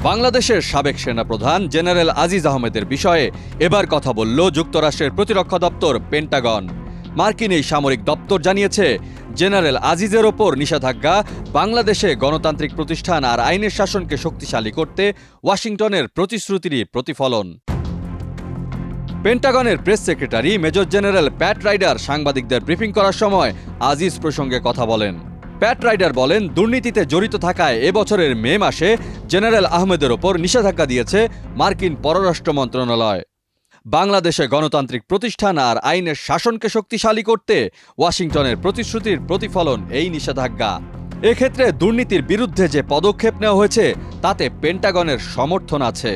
বাংলাদেশের সাবেক সেনাপ্রধান জেনারেল আজিজ আহমেদের বিষয়ে এবার কথা বলল যুক্তরাষ্ট্রের প্রতিরক্ষা দপ্তর পেন্টাগন। মার্কিন এই সামরিক দপ্তর জানিয়েছে, জেনারেল আজিজের ওপর নিষেধাজ্ঞা বাংলাদেশে গণতান্ত্রিক প্রতিষ্ঠান আর আইনের শাসনকে শক্তিশালী করতে ওয়াশিংটনের প্রতিশ্রুতিরই প্রতিফলন। পেন্টাগনের প্রেস সেক্রেটারি মেজর জেনারেল প্যাট রাইডার সাংবাদিকদের ব্রিফিং করার সময় আজিজ প্রসঙ্গে কথা বলেন। প্যাট রাইডার বলেন, দুর্নীতিতে জড়িত থাকায় এবছরের মে মাসে জেনারেল আহমেদের ওপর নিষেধাজ্ঞা দিয়েছে মার্কিন পররাষ্ট্র মন্ত্রণালয়। বাংলাদেশে গণতান্ত্রিক প্রতিষ্ঠান আর আইনের শাসনকে শক্তিশালী করতে ওয়াশিংটনের প্রতিশ্রুতির প্রতিফলন এই নিষেধাজ্ঞা। এক্ষেত্রে দুর্নীতির বিরুদ্ধে যে পদক্ষেপ নেওয়া হয়েছে তাতে পেন্টাগনের সমর্থন আছে।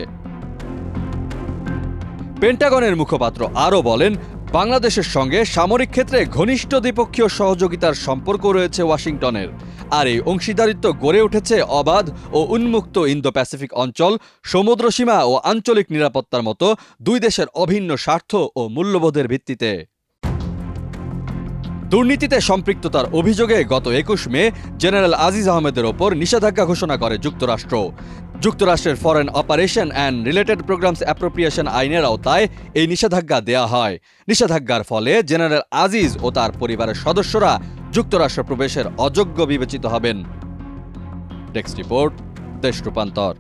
পেন্টাগনের মুখপাত্র আরও বলেন, বাংলাদেশের সঙ্গে সামরিক ক্ষেত্রে ঘনিষ্ঠ দ্বিপক্ষীয় সহযোগিতার সম্পর্ক রয়েছে ওয়াশিংটনের, আর এই অংশীদারিত্ব গড়ে উঠেছে অবাধ ও উন্মুক্ত ইন্দো প্যাসিফিক অঞ্চল, সমুদ্রসীমা ও আঞ্চলিক নিরাপত্তার মতো দুই দেশের অভিন্ন স্বার্থ ও মূল্যবোধের ভিত্তিতে। দুর্নীতিতে সম্পৃক্ততার অভিযোগে গত 21 মে জেনারেল আজিজ আহমেদের ওপর নিষেধাজ্ঞা ঘোষণা করে যুক্তরাষ্ট্র। যুক্তরাষ্ট্রের foreign operation and related programs appropriation আইনের আওতায় এই নিষেধাজ্ঞা দেয়া হয়। নিষেধাজ্ঞার ফলে জেনারেল আজিজ ও তার পরিবারের সদস্যরা যুক্তরাষ্ট্র প্রবেশের অযোগ্য বিবেচিত হবেন। টেক্সট রিপোর্ট, দেশ রূপান্তর।